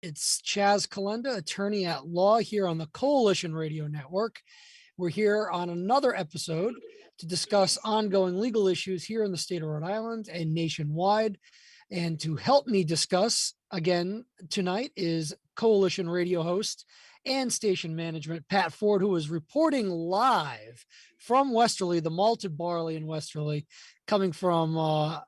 It's Chaz Calenda, attorney at law here on the Coalition Radio Network. We're here on another episode to discuss ongoing legal issues here in the state of Rhode Island and nationwide. And to help me discuss again tonight is Coalition Radio host and station management, Pat Ford, who is reporting live from Westerly, the malted barley in Westerly, coming from a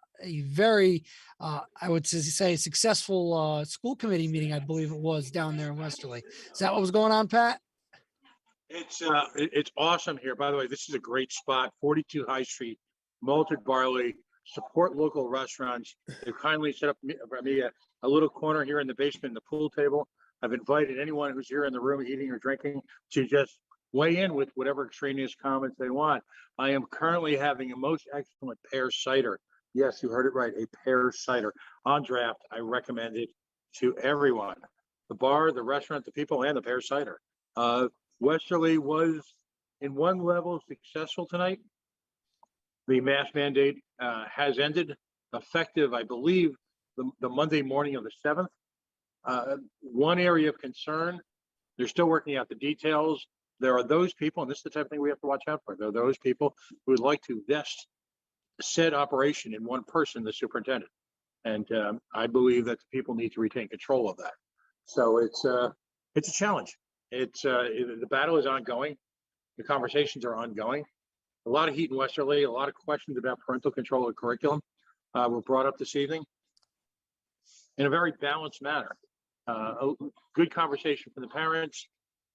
very, I would say, successful school committee meeting, I believe it was, down there in Westerly. Is that what was going on, Pat? It's awesome here. By the way, this is a great spot, 42 High Street, malted barley. Support local restaurants. They've kindly set up for me a little corner here in the basement, the pool table. I've invited anyone who's here in the room eating or drinking to just weigh in with whatever extraneous comments they want. I am currently having a most excellent pear cider. Yes, you heard it right, a pear cider on draft. I recommend it to everyone. The bar, the restaurant, the people, and the pear cider. Westerly was in one level successful tonight. The mask mandate has ended, effective, I believe, the Monday morning of the 7th. One area of concern, they're still working out the details. There are those people, and this is the type of thing we have to watch out for. There are those people who would like to vest said operation in one person, the superintendent. And I believe that the people need to retain control of that. So it's a challenge. The battle is ongoing. The conversations are ongoing. A lot of heat in Westerly, a lot of questions about parental control of curriculum were brought up this evening in a very balanced manner. A good conversation from the parents,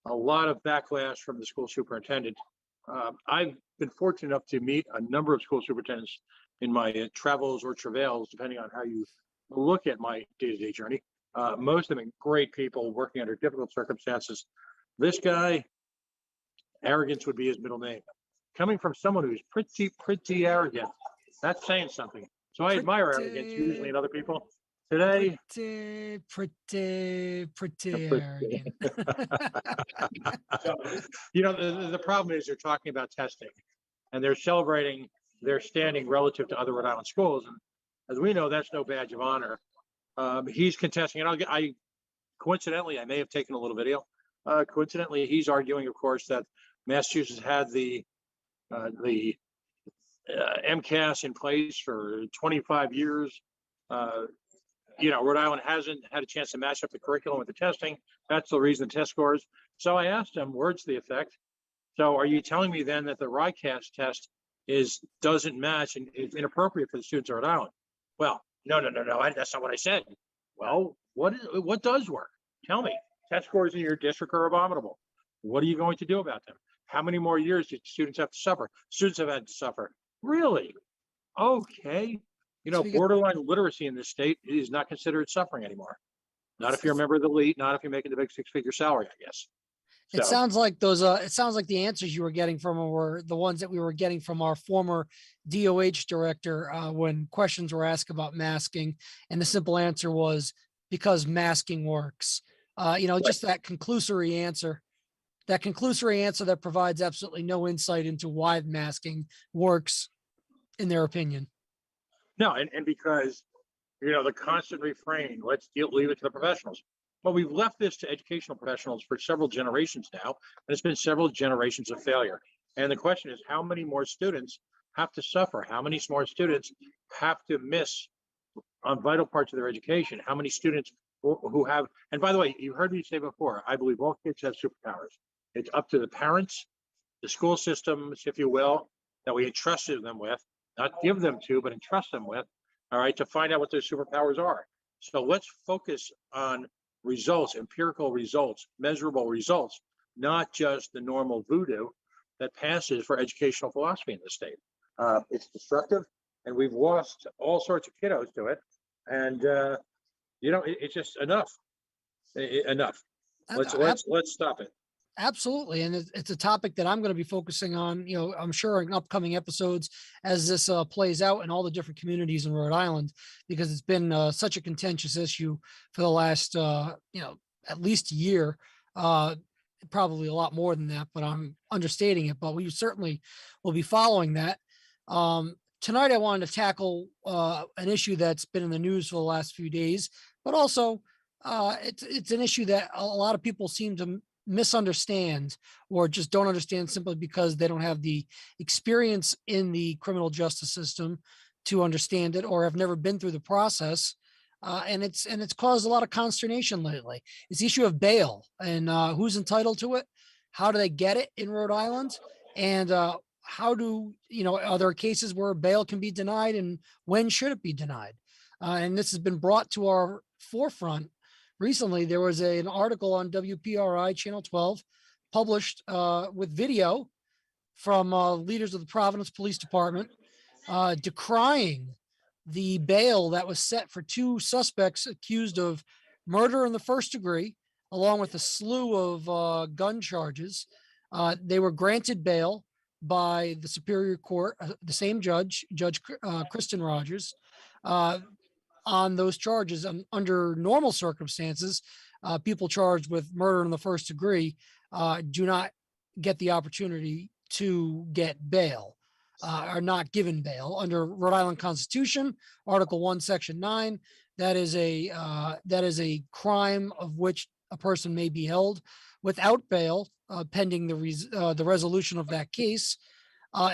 a lot of backlash from the school superintendent. I've been fortunate enough to meet a number of school superintendents in my travels or travails, depending on how you look at my day-to-day journey. Most of them great people working under difficult circumstances. This guy, arrogance would be his middle name. Coming from someone who's pretty arrogant, that's saying something. So I admire arrogance usually in other people. Today, pretty arrogant. So, the problem is they're talking about testing and they're celebrating their standing relative to other Rhode Island schools. And as we know, that's no badge of honor. He's contesting, and coincidentally, I may have taken a little video. Coincidentally, he's arguing, of course, that Massachusetts had the MCAS in place for 25 years. Rhode Island hasn't had a chance to match up the curriculum with the testing. That's the reason the test scores. So I asked him, words to the effect. So are you telling me then that the RICAS test doesn't match and is inappropriate for the students of Rhode Island? Well, no. That's not what I said. Well, what does work? Tell me. Test scores in your district are abominable. What are you going to do about them? How many more years do students have to suffer? Students have had to suffer. Really? Okay. Borderline literacy in this state is not considered suffering anymore. Not if you're a member of the elite, not if you're making the big six-figure salary, I guess. So, it sounds like the answers you were getting from them were the ones that we were getting from our former DOH director when questions were asked about masking. And the simple answer was because masking works. Just that conclusory answer that provides absolutely no insight into why masking works in their opinion. No, and because, the constant refrain, leave it to the professionals. Well, we've left this to educational professionals for several generations now, and it's been several generations of failure. And the question is, how many more students have to suffer? How many more students have to miss on vital parts of their education? How many students who have, and by the way, you heard me say before, I believe all kids have superpowers. It's up to the parents, the school systems, if you will, that we entrusted them with, not give them to, but entrust them with, all right, to find out what their superpowers are. So let's focus on results, empirical results, measurable results, not just the normal voodoo that passes for educational philosophy in the state. It's destructive, and we've lost all sorts of kiddos to it. And, it's just enough. Enough. Let's stop it. Absolutely. And it's a topic that I'm going to be focusing on, I'm sure in upcoming episodes as this plays out in all the different communities in Rhode Island, because it's been such a contentious issue for the last, at least a year, probably a lot more than that, but I'm understating it, but we certainly will be following that. Tonight, I wanted to tackle an issue that's been in the news for the last few days, but also It's an issue that a lot of people seem to misunderstand or just don't understand simply because they don't have the experience in the criminal justice system to understand it or have never been through the process. And it's caused a lot of consternation lately. It's the issue of bail and who's entitled to it. How do they get it in Rhode Island? And how do, are there cases where bail can be denied and when should it be denied? And this has been brought to our forefront recently. There was an article on WPRI Channel 12 published with video from leaders of the Providence Police Department decrying the bail that was set for two suspects accused of murder in the first degree, along with a slew of gun charges. They were granted bail by the Superior Court, the same judge, Kristen Rogers, on those charges. Under normal circumstances, people charged with murder in the first degree do not get the opportunity to get bail, are not given bail under Rhode Island Constitution, Article 1, Section 9. That is a crime of which a person may be held without bail pending the resolution of that case.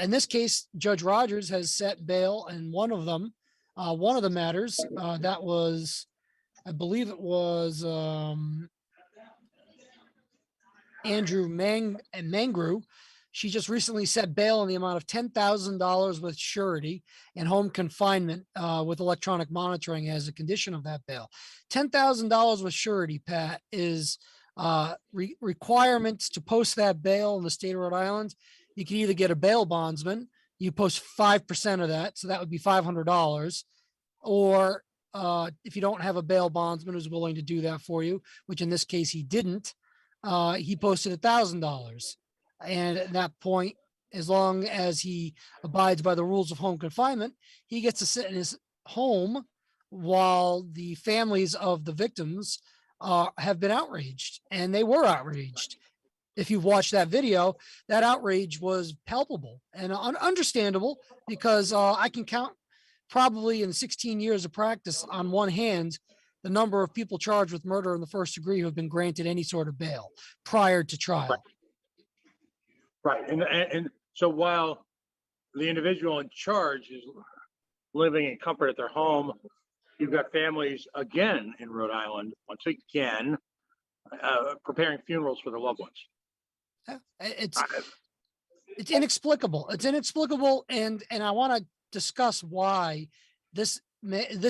In this case, Judge Rogers has set bail, and one of the matters that was, I believe it was Andrew Mangru. She just recently set bail in the amount of $10,000 with surety and home confinement with electronic monitoring as a condition of that bail. $10,000 with surety, Pat, is requirements to post that bail in the state of Rhode Island. You can either get a bail bondsman, you post 5% of that, so that would be $500, or if you don't have a bail bondsman who's willing to do that for you, which in this case he didn't, he posted $1,000. And at that point, as long as he abides by the rules of home confinement, he gets to sit in his home while the families of the victims have been outraged, and they were outraged. If you've watched that video, that outrage was palpable and understandable, because I can count probably in 16 years of practice on one hand the number of people charged with murder in the first degree who have been granted any sort of bail prior to trial. Right. And so while the individual in charge is living in comfort at their home, you've got families again in Rhode Island, once again, preparing funerals for their loved ones. It's inexplicable. It's inexplicable. And I want to discuss why this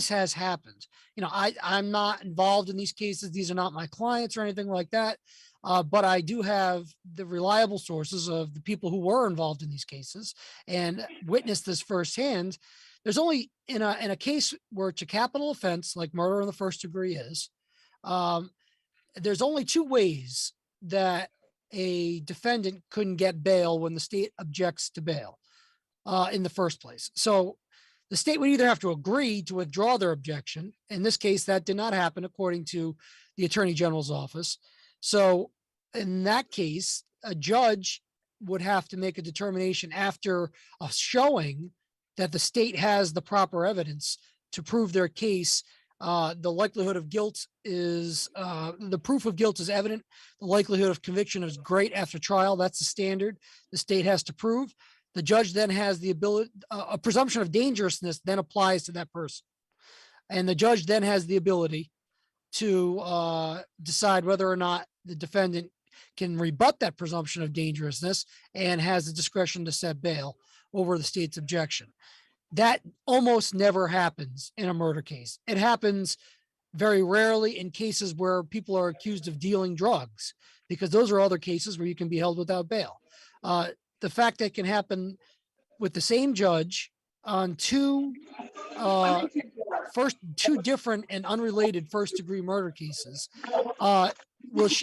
has happened. I'm not involved in these cases. These are not my clients or anything like that. But I do have the reliable sources of the people who were involved in these cases and witnessed this firsthand. There's only in a case where it's a capital offense like murder in the first degree is, there's only two ways that a defendant couldn't get bail when the state objects to bail in the first place. So the state would either have to agree to withdraw their objection. In this case, that did not happen according to the Attorney General's office. So in that case, a judge would have to make a determination after a showing that the state has the proper evidence to prove their case. The likelihood of guilt is, the proof of guilt is evident. The likelihood of conviction is great after trial. That's the standard the state has to prove. The judge then has the ability, a presumption of dangerousness then applies to that person. And the judge then has the ability to decide whether or not the defendant can rebut that presumption of dangerousness and has the discretion to set bail over the state's objection. That almost never happens in a murder case. It happens very rarely in cases where people are accused of dealing drugs, because those are other cases where you can be held without bail. The fact that it can happen with the same judge on two different and unrelated first degree murder cases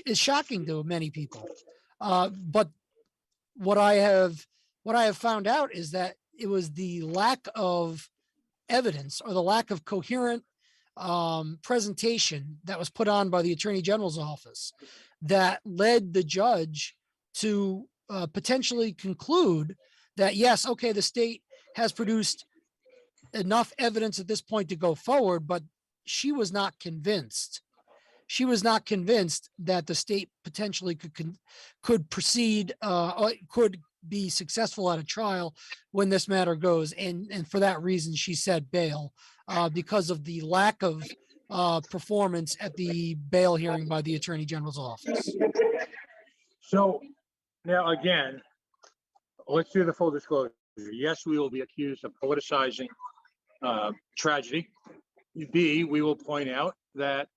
is shocking to many people. But what I have found out is that it was the lack of evidence or the lack of coherent presentation that was put on by the Attorney General's office that led the judge to potentially conclude that, yes, okay, the state has produced enough evidence at this point to go forward, but she was not convinced she was not convinced that the state potentially could proceed, or could be successful at a trial when this matter goes. And for that reason, she said bail, because of the lack of performance at the bail hearing by the Attorney General's office. So now again, let's do the full disclosure. Yes, we will be accused of politicizing tragedy. B, we will point out that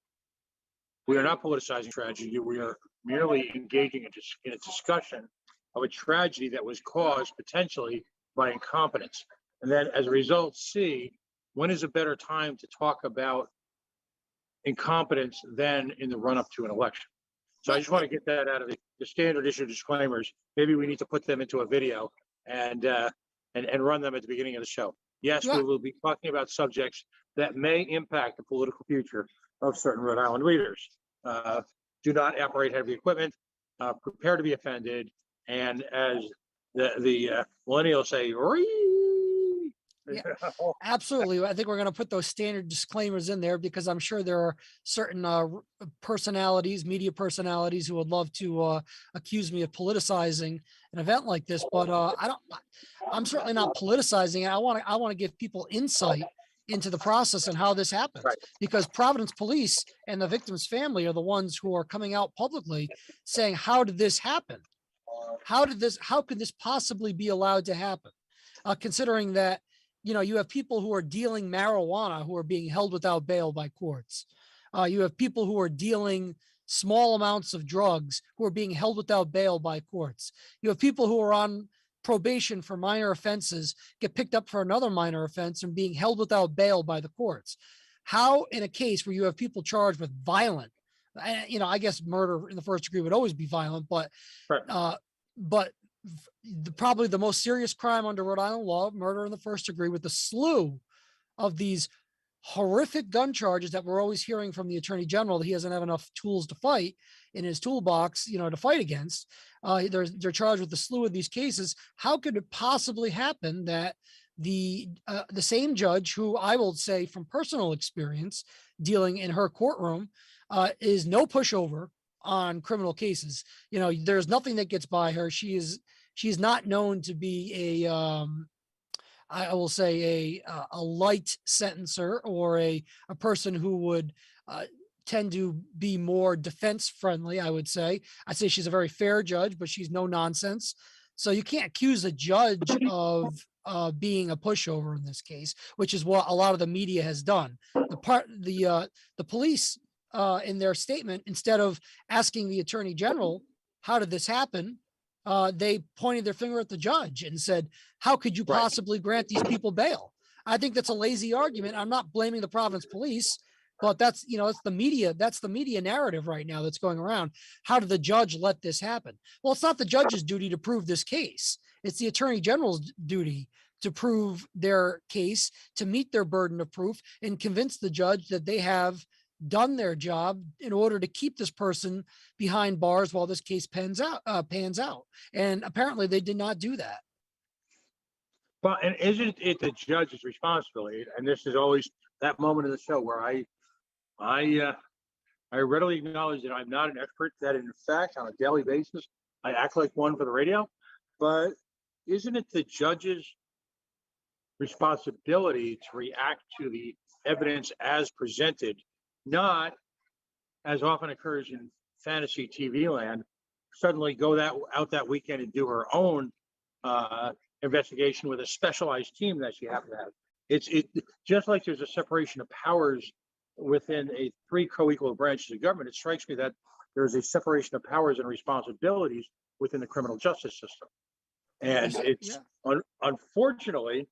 we are not politicizing tragedy. We are merely engaging in a discussion of a tragedy that was caused potentially by incompetence. And then as a result, C, when is a better time to talk about incompetence than in the run-up to an election? So I just want to get that out of the standard issue disclaimers. Maybe we need to put them into a video and run them at the beginning of the show. Yes, we will be talking about subjects that may impact the political future of certain Rhode Island leaders. Do not operate heavy equipment, prepare to be offended, and as the millennials say, Yeah, absolutely. I think we're going to put those standard disclaimers in there because I'm sure there are certain personalities, media personalities, who would love to accuse me of politicizing an event like this. But I'm certainly not politicizing it. I want to give people insight into the process and how this happens, Right. Because Providence Police and the victim's family are the ones who are coming out publicly saying, how did this happen? How could this possibly be allowed to happen? Considering that, you have people who are dealing marijuana who are being held without bail by courts. You have people who are dealing small amounts of drugs who are being held without bail by courts. You have people who are on probation for minor offenses, get picked up for another minor offense and being held without bail by the courts. How, in a case where you have people charged with violent, I guess murder in the first degree would always be violent, but probably the most serious crime under Rhode Island law, murder in the first degree, with the slew of these horrific gun charges that we're always hearing from the Attorney General that he doesn't have enough tools to fight in his toolbox, to fight against. They're charged with the slew of these cases. How could it possibly happen that the same judge, who I will say from personal experience dealing in her courtroom, is no pushover on criminal cases? There's nothing that gets by her. She's not known to be I will say a light sentencer or a person who would tend to be more defense friendly. I'd say she's a very fair judge, but she's no nonsense. So you can't accuse a judge of being a pushover in this case, which is what a lot of the media has done. The police, in their statement, instead of asking the Attorney General, how did this happen? They pointed their finger at the judge and said, how could you possibly grant these people bail? I think that's a lazy argument. I'm not blaming the Providence Police, but that's the media. That's the media narrative right now that's going around. How did the judge let this happen? Well, it's not the judge's duty to prove this case. It's the Attorney General's duty to prove their case, to meet their burden of proof and convince the judge that they have done their job in order to keep this person behind bars while this case pans out. And apparently they did not do that. Well, and isn't it the judge's responsibility? And this is always that moment of the show where I readily acknowledge that I'm not an expert, that in fact, on a daily basis, I act like one for the radio. But isn't it the judge's responsibility to react to the evidence as presented, not, as often occurs in fantasy TV land, suddenly go out that weekend and do her own investigation with a specialized team that she happens to have? It's just like there's a separation of powers within three co-equal branches of government. It strikes me that there's a separation of powers and responsibilities within the criminal justice system, and it's unfortunately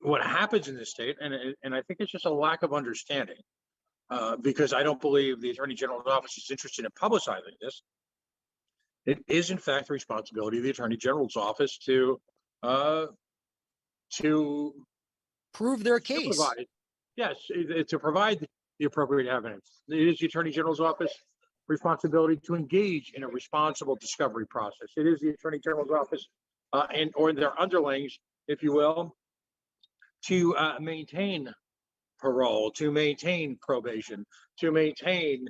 what happens in this state, and I think it's just a lack of understanding, because I don't believe the Attorney General's office is interested in publicizing this. It is, in fact, the responsibility of the Attorney General's office to prove their case. Yes, to provide the appropriate evidence. It is the Attorney General's office responsibility to engage in a responsible discovery process. It is the Attorney General's office or their underlings, if you will, to maintain parole, to maintain probation, to maintain,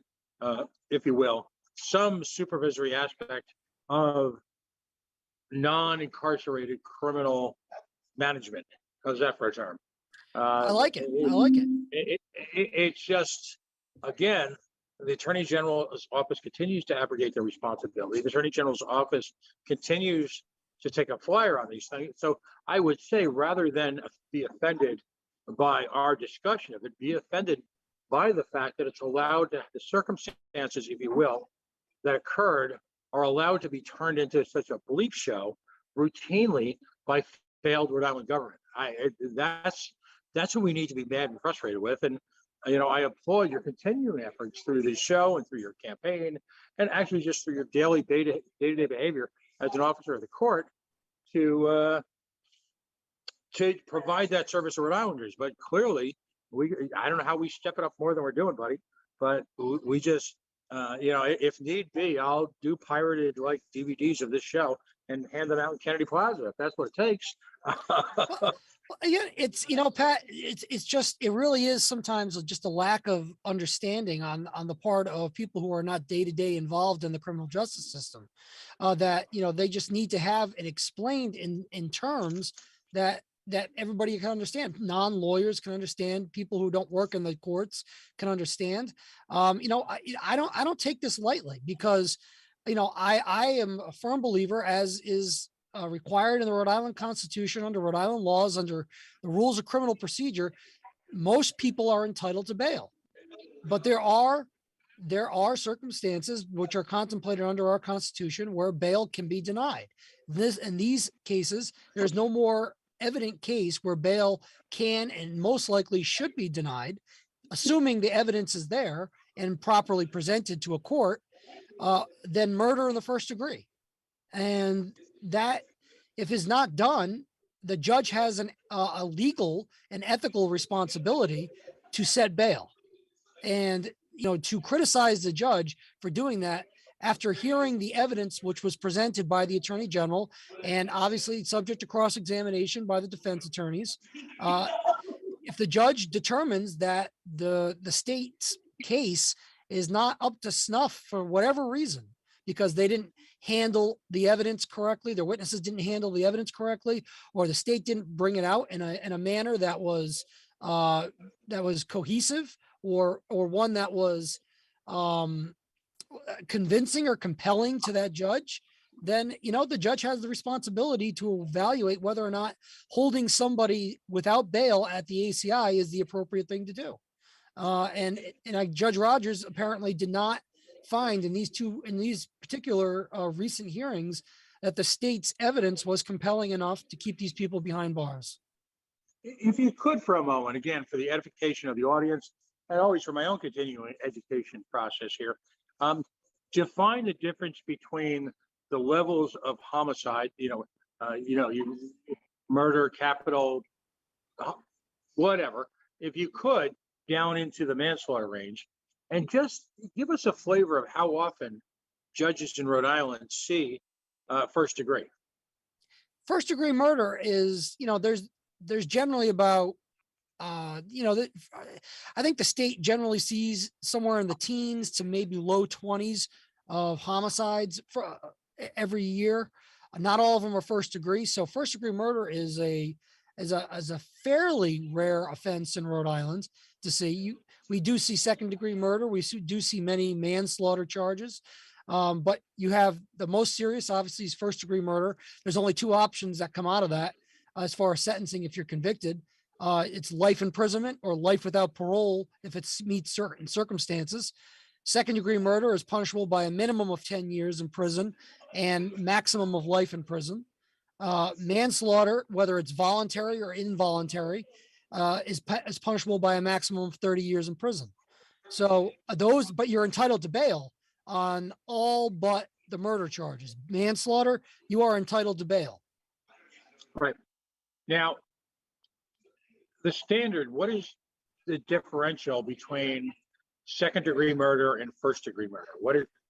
if you will, some supervisory aspect of non-incarcerated criminal management. How's that for a term? I like it. I like it. It's just, again, the Attorney General's office continues to abrogate their responsibility. The Attorney General's office continues to take a flyer on these things. So I would say, rather than be offended by our discussion of it, be offended by the fact that it's allowed to, the circumstances, if you will, that occurred are allowed to be turned into such a bleep show routinely by failed Rhode Island government. That's what we need to be mad and frustrated with. And I applaud your continuing efforts through this show and through your campaign, and actually just through your daily day-to-day behavior as an officer of the court to provide that service to Rhode Islanders. But clearly, I don't know how we step it up more than we're doing, buddy. But we just, if need be, I'll do pirated like DVDs of this show and hand them out in Kennedy Plaza if that's what it takes. Yeah, it's Pat, it's just, it really is sometimes just a lack of understanding on the part of people who are not day-to-day involved in the criminal justice system, that they just need to have it explained in terms that everybody can understand. Non-lawyers can understand, people who don't work in the courts can understand. I don't take this lightly, because I am a firm believer, as is required in the Rhode Island Constitution, under Rhode Island laws, under the rules of criminal procedure. Most people are entitled to bail, but there are circumstances which are contemplated under our Constitution where bail can be denied. In these cases, there's no more evident case where bail can and most likely should be denied, assuming the evidence is there and properly presented to a court, than murder in the first degree. And that, if it's not done, the judge has a legal and ethical responsibility to set bail. And, to criticize the judge for doing that after hearing the evidence which was presented by the Attorney General, and obviously subject to cross-examination by the defense attorneys, if the judge determines that the state's case is not up to snuff for whatever reason, because they didn't handle the evidence correctly, their witnesses didn't handle the evidence correctly, or the state didn't bring it out in a manner that was cohesive, or one that was convincing or compelling to that judge, then the judge has the responsibility to evaluate whether or not holding somebody without bail at the ACI is the appropriate thing to do. And Judge Rogers apparently did not find in these particular recent hearings that the state's evidence was compelling enough to keep these people behind bars. If you could, for a moment, again, for the edification of the audience, and always for my own continuing education process here, define the difference between the levels of homicide, murder, capital, whatever, if you could, down into the manslaughter range, and just give us a flavor of how often judges in Rhode Island see first degree. First degree murder is, there's generally about, I think the state generally sees somewhere in the teens to maybe low 20s of homicides for every year. Not all of them are first degree. So first degree murder is a fairly rare offense in Rhode Island to see. We do see second degree murder. We do see many manslaughter charges. But you have the most serious, obviously, is first degree murder. There's only two options that come out of that as far as sentencing if you're convicted. It's life imprisonment or life without parole if it meets certain circumstances. Second degree murder is punishable by a minimum of 10 years in prison and maximum of life in prison. Manslaughter, whether it's voluntary or involuntary, is punishable by a maximum of 30 years in prison. So but you're entitled to bail on all but the murder charges. Manslaughter, you are entitled to bail. Right. Now, the standard, what is the differential between second degree murder and first degree murder?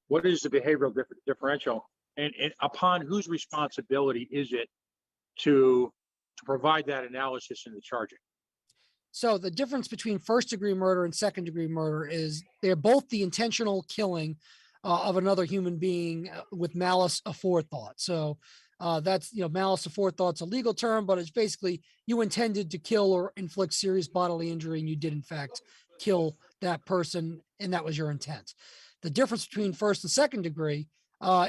What is the behavioral differential, and upon whose responsibility is it to provide that analysis in the charging? So the difference between first degree murder and second degree murder is they're both the intentional killing of another human being with malice aforethought. So that's, malice aforethought's a legal term, but it's basically you intended to kill or inflict serious bodily injury, and you did in fact kill that person, and that was your intent. The difference between first and second degree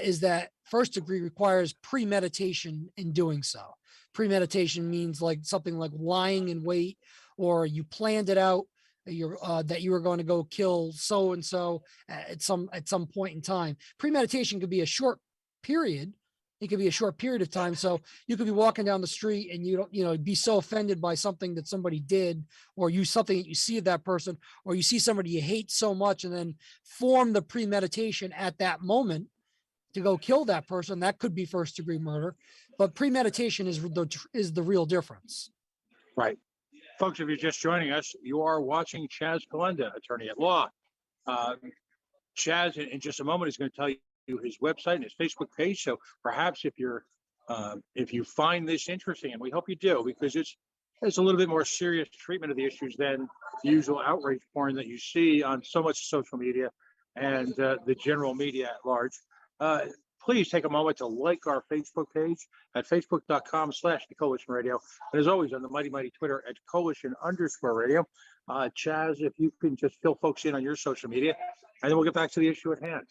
is that first degree requires premeditation in doing so. Premeditation means like something like lying in wait, or you planned it out. That you were going to go kill so and so at some point in time. Premeditation could be a short period. It could be a short period of time. So you could be walking down the street and you don't, be so offended by something that somebody did, or something that you see of that person, or you see somebody you hate so much, and then form the premeditation at that moment to go kill that person. That could be first degree murder, but premeditation is the real difference. Right. Folks, if you're just joining us, you are watching Chaz Calenda, attorney at law. Chaz, in just a moment, is going to tell you his website and his Facebook page. So perhaps if you find this interesting, and we hope you do, because it's a little bit more serious treatment of the issues than the usual outrage porn that you see on so much social media and the general media at large. Please take a moment to like our Facebook page at facebook.com/The Coalition Radio. And as always, on the mighty Twitter at Coalition_Radio. Chaz, if you can just fill folks in on your social media, and then we'll get back to the issue at hand.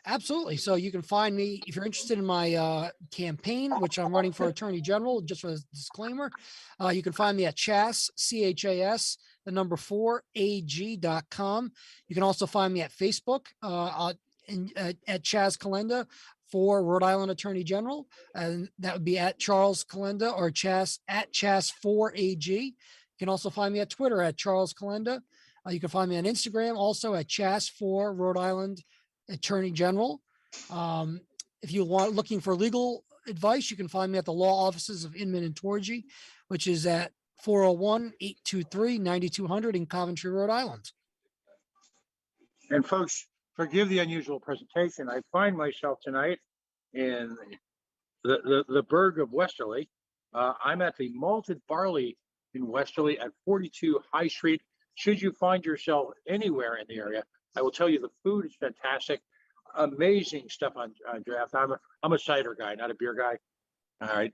Absolutely. So you can find me if you're interested in my campaign, which I'm running for Attorney General, just for a disclaimer. You can find me at CHAS, CHAS, the number 4AG.com. You can also find me at Facebook at Chaz Calenda for Rhode Island Attorney General. And that would be at Charles Calenda, or Chas at Chas4AG. You can also find me at Twitter at Charles Calenda. You can find me on Instagram also at Chas4 Rhode Island Attorney General. If you want looking for legal advice, you can find me at the law offices of Inman and Torgy, which is at 401-823-9200 in Coventry, Rhode Island. And folks, forgive the unusual presentation. I find myself tonight in the burg of Westerly. I'm at the Malted Barley in Westerly at 42 High Street. Should you find yourself anywhere in the area, I will tell you the food is fantastic. Amazing stuff on draft. I'm a cider guy, not a beer guy. All right.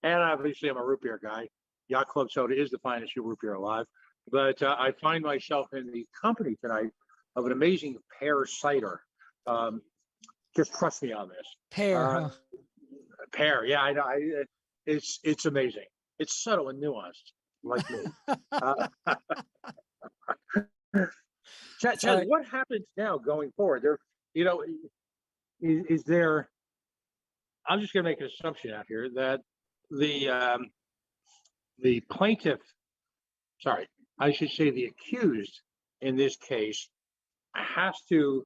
And obviously I'm a root beer guy. Yacht Club soda is the finest root beer alive. But I find myself in the company tonight of an amazing pear cider. Just trust me on this. Pear, Pear, yeah, I know. It's amazing. It's subtle and nuanced, like me. Chad, what happens now going forward? Is there? I'm just going to make an assumption out here that the plaintiff, sorry, I should say the accused in this case, has to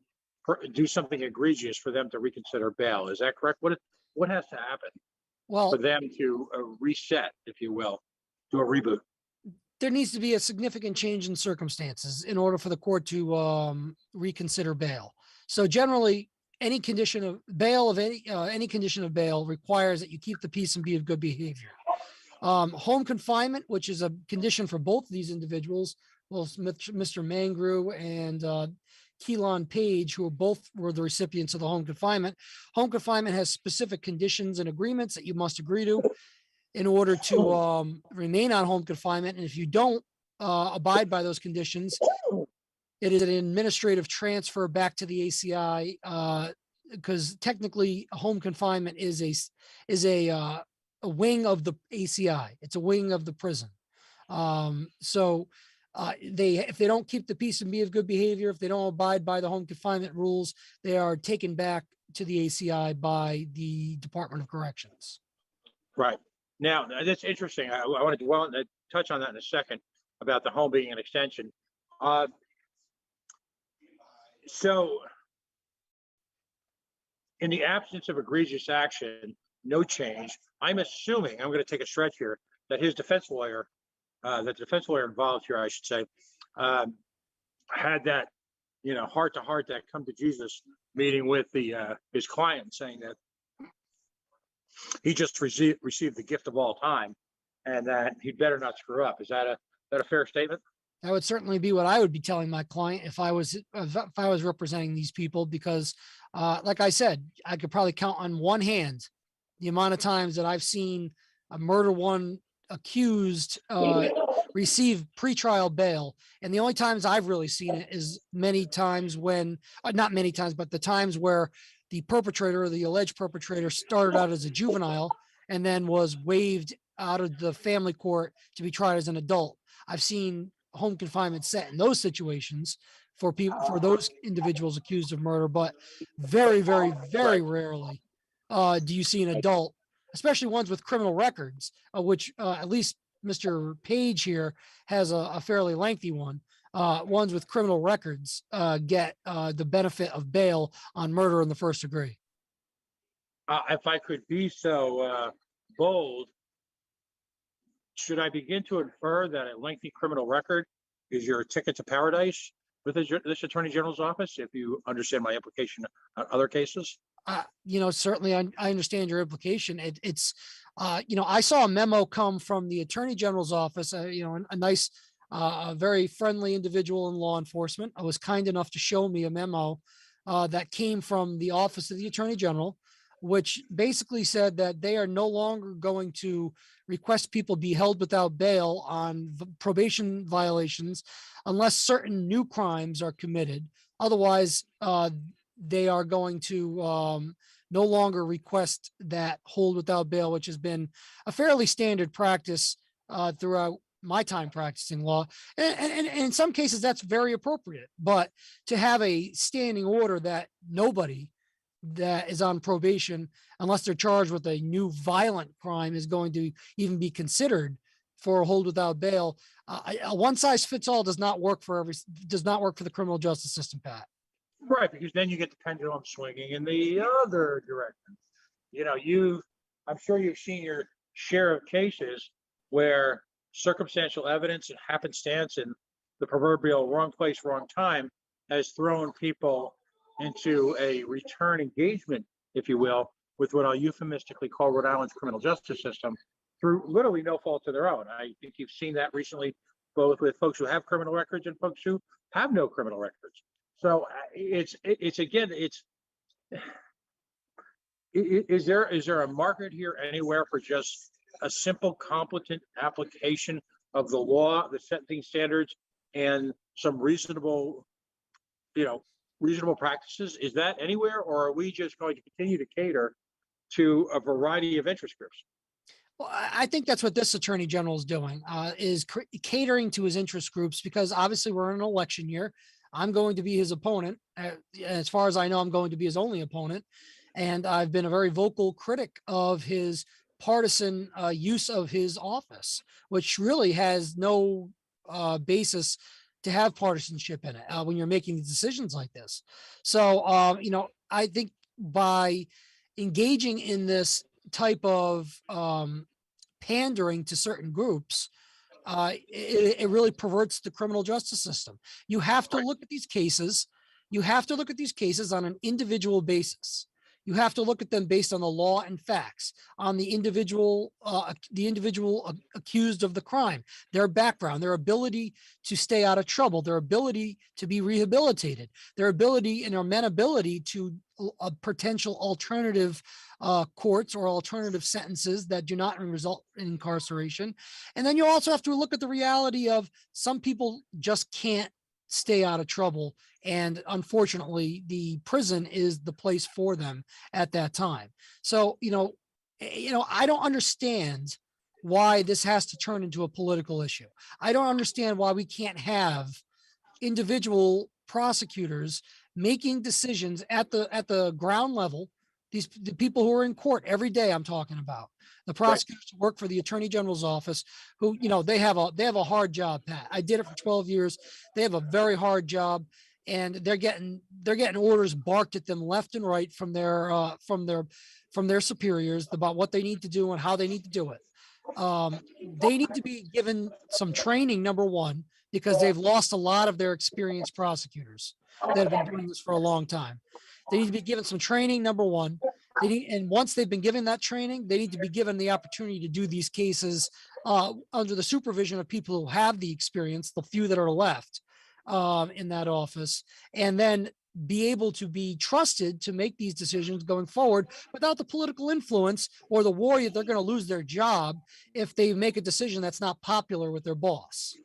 do something egregious for them to reconsider bail. Is that correct? What has to happen for them to reset, if you will, do a reboot? There needs to be a significant change in circumstances in order for the court to reconsider bail. So generally, any condition of bail any condition of bail requires that you keep the peace and be of good behavior. Home confinement, which is a condition for both of these individuals, both Mr. Mangrew and Keelan Page, who were the recipients of the home confinement. Home confinement has specific conditions and agreements that you must agree to in order to remain on home confinement. And if you don't abide by those conditions, it is an administrative transfer back to the ACI, because technically home confinement is a wing of the ACI. It's a wing of the prison. If they don't keep the peace and be of good behavior, if they don't abide by the home confinement rules, they are taken back to the ACI by the Department of Corrections. Right. Now, that's interesting. I want to touch on that in a second about the home being an extension. So in the absence of egregious action, no change, I'm assuming, I'm going to take a stretch here, that his defense lawyer, the defense lawyer involved here, I should say, had that, heart-to-heart, that come to Jesus meeting with his client, saying that he just received the gift of all time and that he'd better not screw up. Is that that a fair statement? That would certainly be what I would be telling my client if I was representing these people, because like I said, I could probably count on one hand the amount of times that I've seen a murder one accused receive pretrial bail. And the only times I've really seen it is many times when, not many times, but the times where the perpetrator or the alleged perpetrator started out as a juvenile and then was waived out of the family court to be tried as an adult. I've seen home confinement set in those situations for people, for those individuals accused of murder, but very, very, very rarely do you see an adult, especially ones with criminal records, which at least Mr. Page here has a fairly lengthy one. Ones with criminal records get the benefit of bail on murder in the first degree. If I could be so bold, should I begin to infer that a lengthy criminal record is your ticket to paradise with this Attorney General's office, if you understand my implication on other cases? Certainly I understand your implication. It's, I saw a memo come from the Attorney General's office, a nice, very friendly individual in law enforcement. I was kind enough to show me a memo that came from the office of the Attorney General, which basically said that they are no longer going to request people be held without bail on probation violations unless certain new crimes are committed. Otherwise, they are going to no longer request that hold without bail, which has been a fairly standard practice throughout my time practicing law. And in some cases, that's very appropriate. But to have a standing order that nobody that is on probation, unless they're charged with a new violent crime, is going to even be considered for a hold without bail, a one size fits all does not work for the criminal justice system, Pat. Right, because then you get the pendulum swinging in the other direction. I'm sure you've seen your share of cases where circumstantial evidence and happenstance and the proverbial wrong place, wrong time has thrown people into a return engagement, if you will, with what I'll euphemistically call Rhode Island's criminal justice system through literally no fault of their own. I think you've seen that recently, both with folks who have criminal records and folks who have no criminal records. So is there a market here anywhere for just a simple, competent application of the law, the sentencing standards, and some reasonable practices? Is that anywhere, or are we just going to continue to cater to a variety of interest groups? Well, I think that's what this Attorney General is doing, is catering to his interest groups, because obviously we're in an election year. I'm going to be his opponent. As far as I know, I'm going to be his only opponent. And I've been a very vocal critic of his partisan use of his office, which really has no basis to have partisanship in it when you're making decisions like this. So, I think by engaging in this type of pandering to certain groups, it really perverts the criminal justice system. You have to look at these cases. You have to look at these cases on an individual basis. You have to look at them based on the law and facts, on the individual accused of the crime, their background, their ability to stay out of trouble, their ability to be rehabilitated, their ability and their amenability to a potential alternative courts or alternative sentences that do not result in incarceration. And then you also have to look at the reality of some people just can't stay out of trouble. And unfortunately, the prison is the place for them at that time. So, I don't understand why this has to turn into a political issue. I don't understand why we can't have individual prosecutors making decisions at the ground level. The people who are in court every day, I'm talking about the prosecutors who work for the Attorney General's office, who, they have a hard job, Pat. I did it for 12 years. They have a very hard job, and they're getting orders barked at them left and right from their superiors about what they need to do and how they need to do it. They need to be given some training, number one, because they've lost a lot of their experienced prosecutors that have been doing this for a long time. They need to be given some training, number one. and once they've been given that training, they need to be given the opportunity to do these cases under the supervision of people who have the experience, the few that are left in that office, and then be able to be trusted to make these decisions going forward without the political influence or the worry that they're going to lose their job if they make a decision that's not popular with their boss.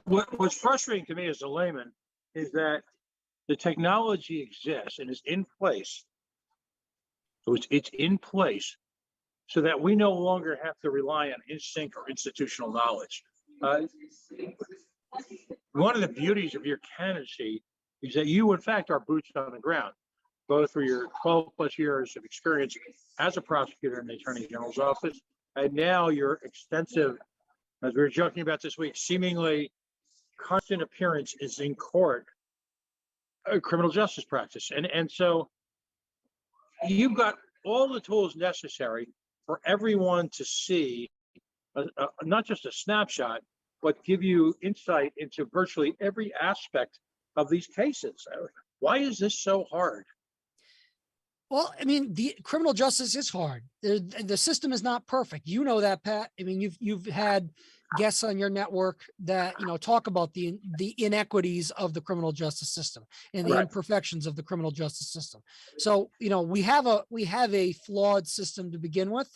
What's frustrating to me as a layman is that the technology exists and is in place. So it's in place so that we no longer have to rely on instinct or institutional knowledge. One of the beauties of your candidacy is that you, in fact, are boots on the ground, both for your 12 plus years of experience as a prosecutor in the Attorney General's office, and now your extensive, as we were joking about this week, seemingly constant appearance is in court, criminal justice practice. And so you've got all the tools necessary for everyone to see, not just a snapshot, but give you insight into virtually every aspect of these cases. Why is this so hard? Well, I mean, the criminal justice is hard. The system is not perfect. You know that, Pat. I mean, you've had guests on your network that, talk about the inequities of the criminal justice system and the imperfections of the criminal justice system. So, we have a flawed system to begin with.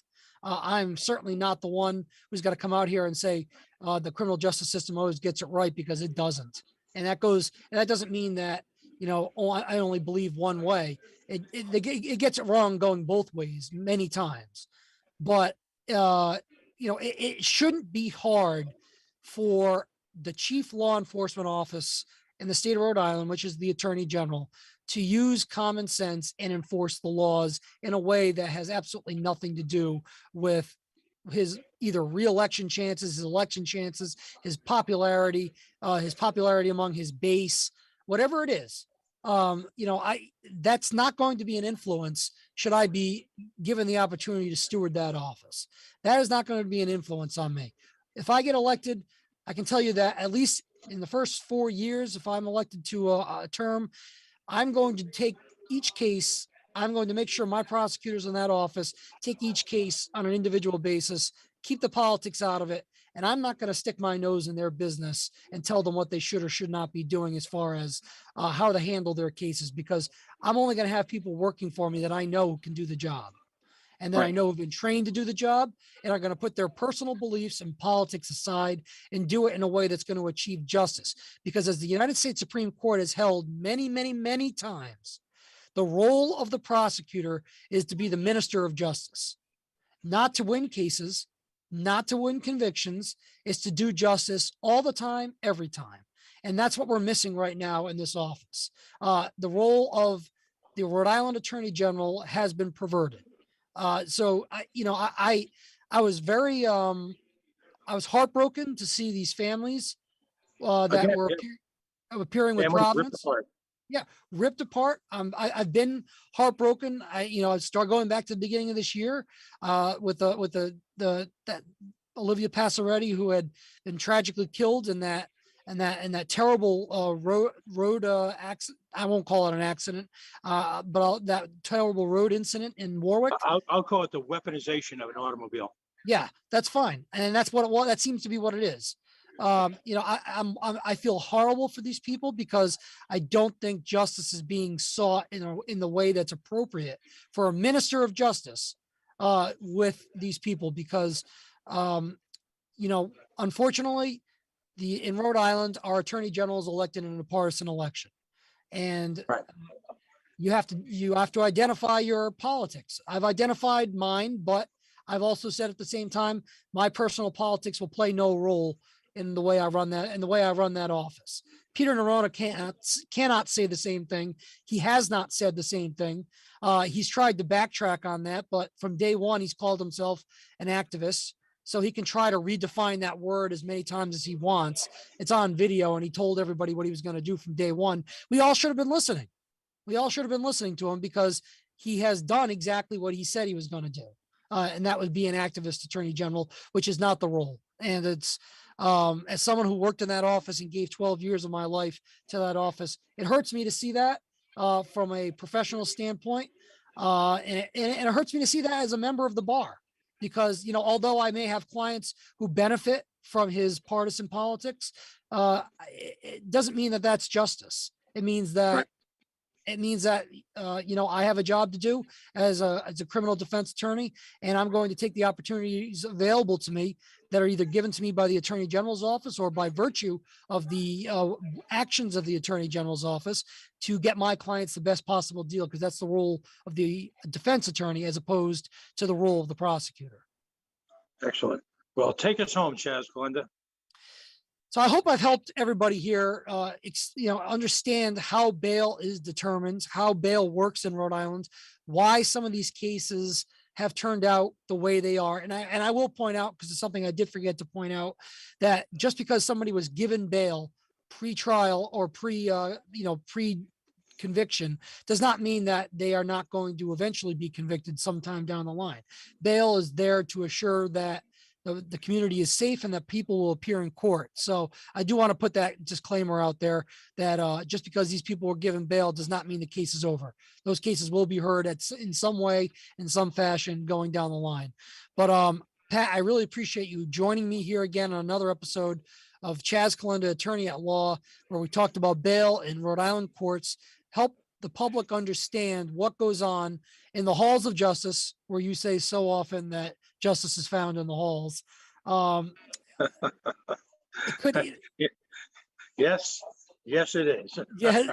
I'm certainly not the one who's got to come out here and say the criminal justice system always gets it right, because it doesn't. And that doesn't mean that, I only believe one way. It gets it wrong going both ways many times. But, it shouldn't be hard for the chief law enforcement office in the state of Rhode Island, which is the Attorney General, to use common sense and enforce the laws in a way that has absolutely nothing to do with his either re-election chances, his election chances, his popularity among his base, whatever it is. That's not going to be an influence should I be given the opportunity to steward that office. That is not going to be an influence on me. If I get elected, I can tell you that at least in the first 4 years, if I'm elected to a term, I'm going to take each case. I'm going to make sure my prosecutors in that office take each case on an individual basis, keep the politics out of it. And I'm not going to stick my nose in their business and tell them what they should or should not be doing as far as how to handle their cases, because I'm only going to have people working for me that I know can do the job, and that I know have been trained to do the job, and are going to put their personal beliefs and politics aside and do it in a way that's going to achieve justice. Because as the United States Supreme Court has held many, many, many times, the role of the prosecutor is to be the minister of justice, not to win cases, not to win convictions, is to do justice all the time, every time. And that's what we're missing right now in this office. The role of the Rhode Island Attorney General has been perverted. So I was very, I was heartbroken to see these families that were appearing with Providence. Yeah, ripped apart. I've been heartbroken. I start going back to the beginning of this year with that Olivia Passaretti, who had been tragically killed in that terrible road accident. I won't call it an accident, but that terrible road incident in Warwick. I'll call it the weaponization of an automobile. Yeah, that's fine, and that's what it was. That seems to be what it is. I feel horrible for these people, because I don't think justice is being sought in the way that's appropriate for a minister of justice with these people, because unfortunately, in Rhode Island, our Attorney General is elected in a partisan election, and you have to identify your politics. I've identified mine, but I've also said at the same time, my personal politics will play no role in the way I run that office. Peter Nerona cannot say the same thing. He has not said the same thing. He's tried to backtrack on that, but from day one, he's called himself an activist. So he can try to redefine that word as many times as he wants. It's on video, and he told everybody what he was going to do from day one. We all should have been listening. We all should have been listening to him, because he has done exactly what he said he was going to do. And that would be an activist attorney general, which is not the role. And it's, as someone who worked in that office and gave 12 years of my life to that office, it hurts me to see that from a professional standpoint. And it hurts me to see that as a member of the bar, because, although I may have clients who benefit from his partisan politics, it doesn't mean that that's justice. It means that Right. I have a job to do as a criminal defense attorney, and I'm going to take the opportunities available to me that are either given to me by the Attorney General's office or by virtue of the actions of the Attorney General's office to get my clients the best possible deal, because that's the role of the defense attorney as opposed to the role of the prosecutor. Excellent. Well, take us home, Chaz Calenda. So I hope I've helped everybody here, understand how bail is determined, how bail works in Rhode Island, why some of these cases have turned out the way they are. And I will point out, because it's something I did forget to point out, that just because somebody was given bail pre-trial or pre-conviction does not mean that they are not going to eventually be convicted sometime down the line. Bail is there to assure that the community is safe and that people will appear in court. So I do want to put that disclaimer out there that just because these people were given bail does not mean the case is over. Those cases will be heard in some way, in some fashion going down the line. But Pat, I really appreciate you joining me here again on another episode of Chaz Calenda, Attorney at Law, where we talked about bail in Rhode Island courts, help the public understand what goes on in the halls of justice, where you say so often that justice is found in the halls. It could, Yes, it is. yeah,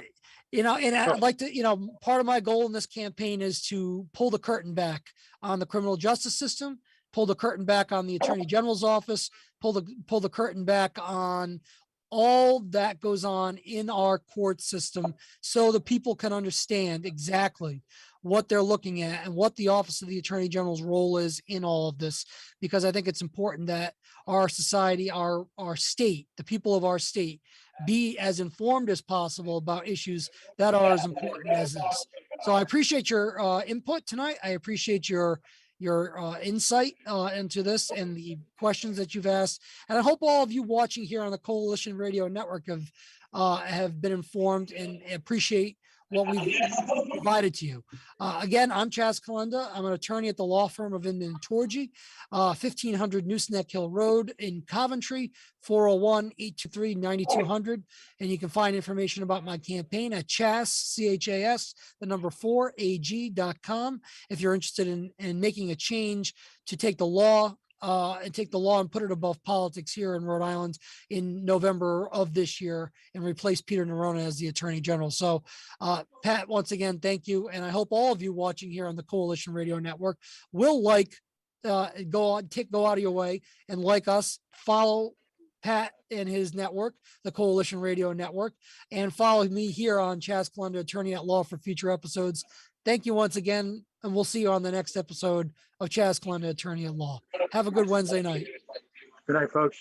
and I'd like to, part of my goal in this campaign is to pull the curtain back on the criminal justice system, pull the curtain back on the Attorney General's office, pull the curtain back on all that goes on in our court system, so the people can understand exactly what they're looking at and what the Office of the Attorney General's role is in all of this. Because I think it's important that our society, our state, the people of our state, be as informed as possible about issues that are as important as this. So I appreciate your input tonight. I appreciate your insight into this and the questions that you've asked. And I hope all of you watching here on the Coalition Radio Network have been informed and appreciate what we've provided to you. Again, I'm Chaz Calenda. I'm an attorney at the law firm of Inman & Torgy, 1500 Nooseneck Hill Road in Coventry, 401-823-9200. And you can find information about my campaign at CHAS, CHAS, the number 4AG.com. If you're interested in making a change to take the law and put it above politics here in Rhode Island in November of this year and replace Peter Nerona as the Attorney General. So, Pat, once again, thank you. And I hope all of you watching here on the Coalition Radio Network will go out of your way and like us, follow Pat and his network, the Coalition Radio Network, and follow me here on Chaz Calenda, Attorney at Law, for future episodes. Thank you once again, and we'll see you on the next episode of Chaz Calenda, Attorney at Law. Have a good Wednesday night. Good night, folks.